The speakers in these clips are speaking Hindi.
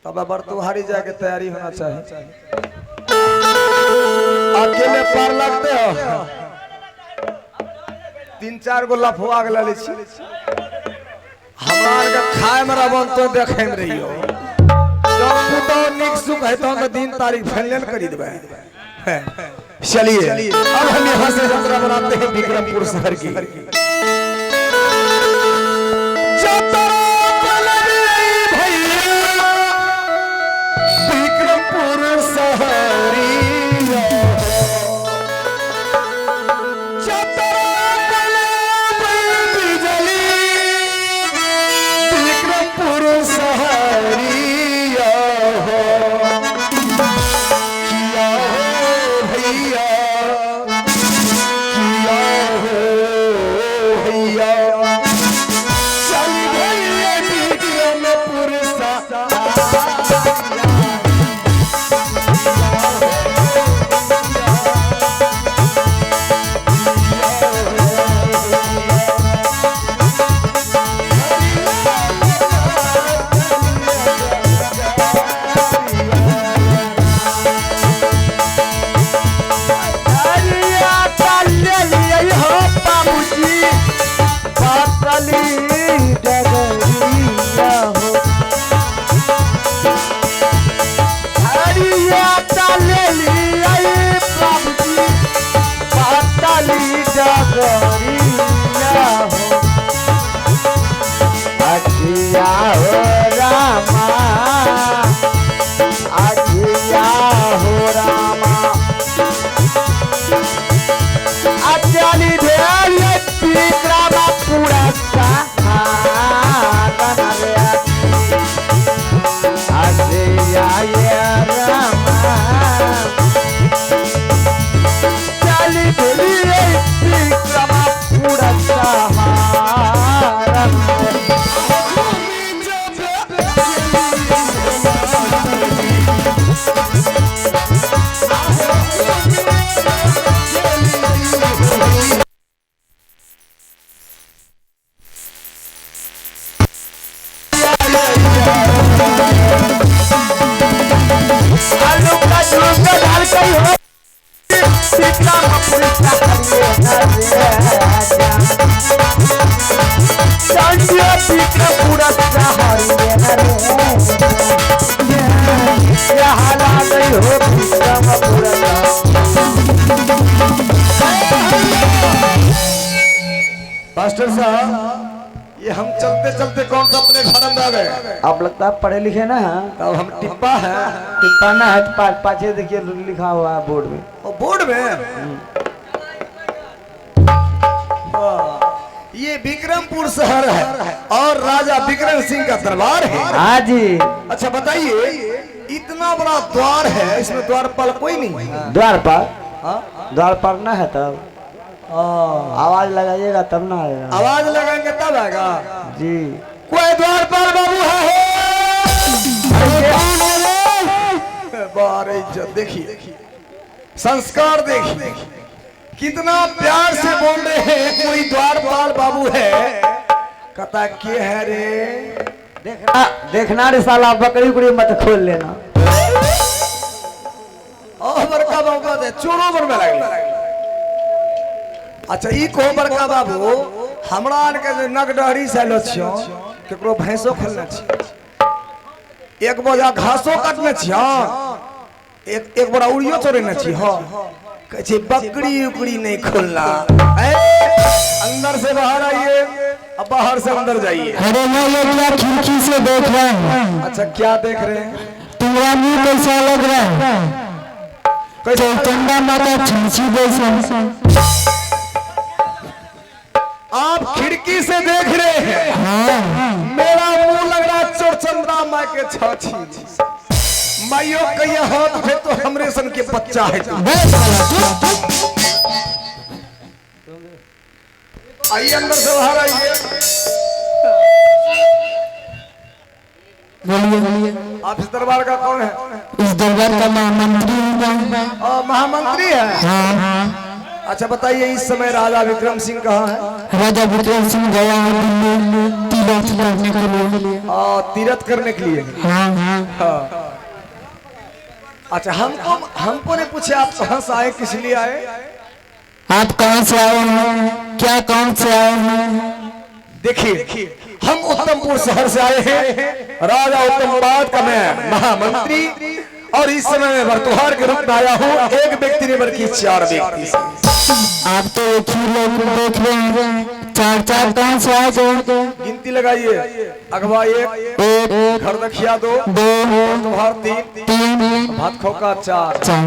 तब बरतुहारी जाके तैयारी होना चाहिए। अकेले पार लगते हो 3-4 गो लफुआ के ले छी हमरा के खाए में रबन तो देखे में रहियो जब तो निक सुख है तो दिन तारीख फाइनल करी देबे। चलिए अब हम यहाँ से यात्रा बनाते हैं विक्रमपुर शहर की। विक्रमपुर शहरिया विक्रमपुर शहरिया मास्टर साहब ये हम चलते चलते कौन सा अपने घर में आ गए। आप लगता है पढ़े लिखे ना हैं? तब हम टिप्पा है टिप्पा ना है पाछे देखिए लिखा हुआ है बोर्ड में। बोर्ड में ये विक्रमपुर शहर है और राजा विक्रम सिंह का दरबार है। हाँ जी। अच्छा बताइए इतना बड़ा द्वार है इसमें द्वारपाल कोई नहीं है? द्वारपाल? द्वारपाल ना है तब आवाज लगाइएगा तब ना आएगा। आवाज लगाएंगे तब आएगा जी। कोई द्वारपाल बाबू है? बारे इज्जत देखिए संस्कार देखिए कितना प्यार से बोल रहे हैं। कोई द्वारपाल बाबू है कहता के है रे देखना रे साला बकरी उकरी मत खोल लेना। बड़का बाबू दे चोरों पर में लगे। अच्छा ई को बड़का बाबू हमरा के नगडहरी से लो छियो केकरो भैंसो खोलना छी एक बोझा घासो काटने छी एक बड़ा उड़ियो चोरने छी कहे छी बकरी उकड़ी नहीं खोलना। अंदर से बाहर आइए अब बाहर से अंदर जाइए। अरे मैं ये क्या खिड़की से देख रहा हूँ। अच्छा क्या देख रहे हैं? तुम्हारा मुंह कैसा लग रहा है? कैसे चंदा माता खिड़की जैसा। आप खिड़की से देख रहे हैं? हाँ। मेरा मुंह लग रहा चोरचंद्रा माँ के छाछी माइयो कहिया हाथ उठे तो हमरे सन के बच्चा है। आइए अंदर से बाहर आइए। बोलिए बोलिए। आप इस दरबार का कौन है? इस दरबार का महामंत्री हूँ। महामंत्री है? हाँ हाँ। अच्छा बताइए इस समय राजा विक्रम सिंह कहाँ है? राजा विक्रम सिंह गया है दिल्ली तीर्थ करने के लिए। तीर्थ करने के लिए। हाँ हाँ। हाँ। अच्छा, हमको नहीं पूछे आप कहाँ से आए, किस लिए आए? आप कहाँ से आए हैं, क्या काम से आए हैं? देखिए, हम उत्तमपुर शहर से आए हैं। राजा उत्तमपाद का मैं महामंत्री, और इस समय मैं वर्तुहार के रूप में आया हूँ। एक व्यक्ति ने बल्कि 4 व्यक्ति से। आप तो एक ही लोग देख रहे हैं, 4 कहाँ से आए थे? गिनती लगाइए। अगवा 1, एक, घर दखिया 2, 2, वर्तुहार 3, 3, भात खोका 4। 4।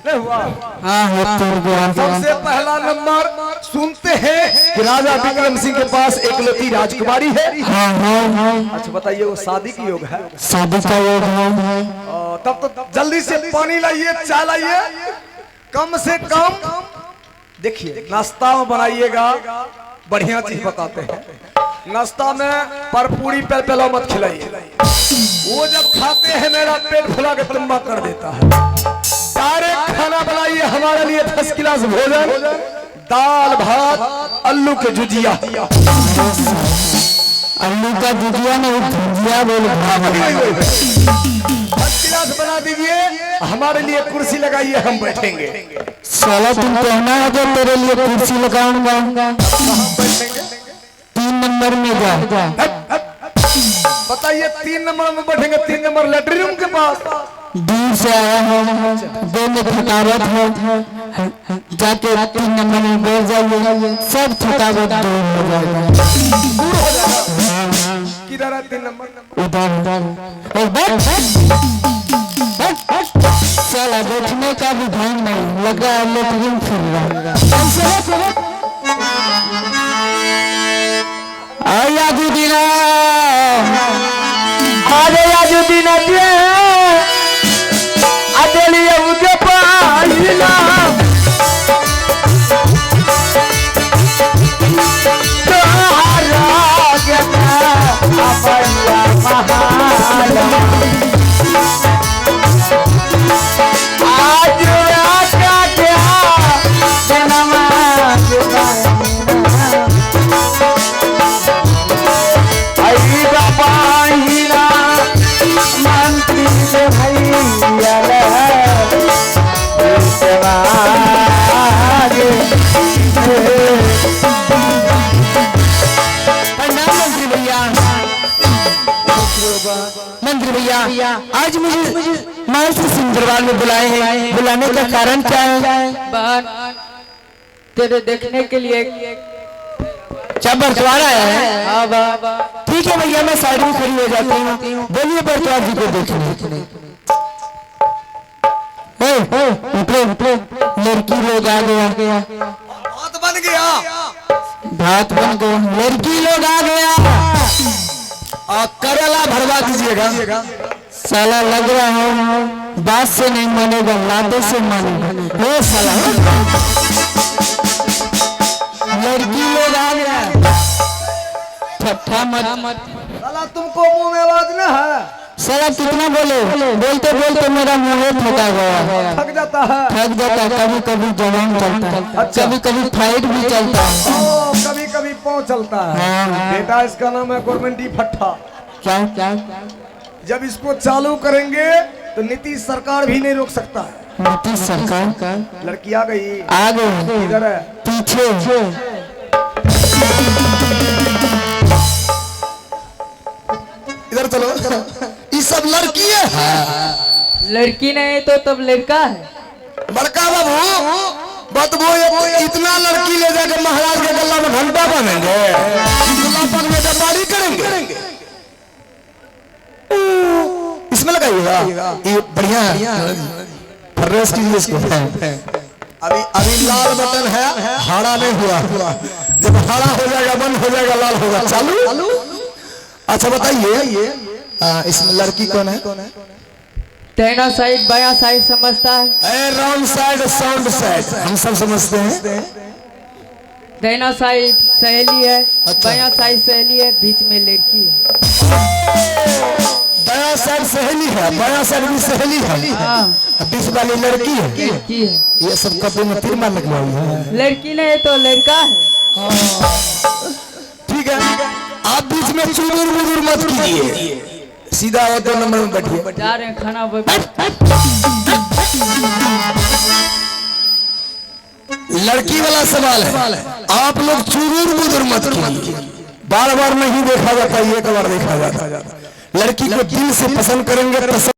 नहीं हुआ? हाँ, सबसे पहला नंबर सुनते हैं कि राजा विक्रम सिंह के पास एकलौती राजकुमारी है। हाँ। अच्छा बताइए, वो शादी की योग है? शादी का योग है। तब तो जल्दी से पानी लाइए, चाय लाइए, कम से कम। देखिए, नाश्ता में बनाइएगा, बढ़िया चीज बताते हैं। नाश्ता में पर पूरी पेलो मत खिलाइए, वो जब खाते हैं मेरा पेट फुला के तुम्बा कर देता है। डायरेक्ट खाना बनाइए हमारे लिए 10 गिलास भोजन, दाल भात, आलू के जुजिया। आलू का जुजिया नहीं, भुजिया बोल। 10 गिलास बना दीजिए, हमारे लिए कुर्सी लगाइए, हम बैठेंगे। साला तुम कहना है जो तेरे लिए कुर्सी लगाऊंगा। 3 नंबर में जा। बताइए, 3 नंबर में बैठेंगे? 3 नंबर लेटरिन रूम के पास। दूर से आया है, दो में थकावट है, जाके 3 नंबर में बैठ जाइए, सब थकावट दूर हो जाएगा। किधर है 3 नंबर? उधर। साला बैठने का भी ध्यान नहीं, लग रहा है लेटरिन फिर रहा। याजुद्दीन अरे याजुद्दीन अदेलिया उनके पाइला आज आका क्या जनमा मंत्री से भैया मंत्री भैया, आज मुझे महर्षि सिंह दरबार में बुलाए हैं। बुलाने का कारण क्या है? तेरे देखने के लिए क्या बरतवार आया है? ठीक है भैया, मैं साइड में खड़ी हो जाती हूँ। बोलिए बरतवार जी को देखने। लड़की लोग आ गया। भात बन गया। भात बन गया, लड़की लोग आ गया। करेला भरवा दीजिएगा। साला लग रहा है बात से नहीं मानेगा, लाते से मानेगा। हो साला, लड़की लोग आ गया। ठट्ठा मत। साला तुमको मुंह में आवाज न है? साला कितना बोलते बोलते मेरा मुंह थका गया। थक जाता है। कभी कभी जवान चलता है, कभी कभी फाइट भी चलता है, कभी कभी पाँव चलता है। बेटा, इसका नाम है गवर्नमेंटी फट्टा। क्या? जब इसको चालू करेंगे तो नीतीश सरकार भी नहीं रोक सकता है। नीतीश सरकार? लड़की आ गई। आ गई। इधर है, पीछे। इधर चलो। ये सब लड़की है। लड़की नहीं तो तब लड़का है। बड़का बाबू बतबो, इतना लड़की ले जाकर महाराज के गला में घंटा बनेंगे, गुलाबन में व्यापारी करेंगे। इसमें लगाइएगा, ये बढ़िया है। फ्रेश कीजिए इसको। अभी लाल बटन है, हरा नहीं हुआ। जब हरा हो जाएगा बंद हो जाएगा, लाल होगा चालू। अच्छा बताइए, इसमें लड़की कौन है? दाहिना साइड बायां साइड समझता है? राउंड साइड साउंड साइड हम सब समझते हैं। दाहिना साइड सहेली है, बायां साइड सहेली है, बीच में लड़की है। बायां साइड सहेली है, बायां साइड भी सहेली है, बीच वाली लड़की है। लड़की है। ये सब कपड़े में तीर मार लगी है। लड़की नहीं तो लड़का है। ठीक ठीक है, आप बीच में चुदुर मुदुर मत कीजिए, सीधा और 2 नंबर में बैठिए। जा रहे हैं खाना लड़की वाला सवाल है, आप लोग चुदुर मुदुर मत कीजिए, बार बार नहीं देखा जाता, एक बार देखा जाता। लड़की को दिल से पसंद करेंगे, पसंद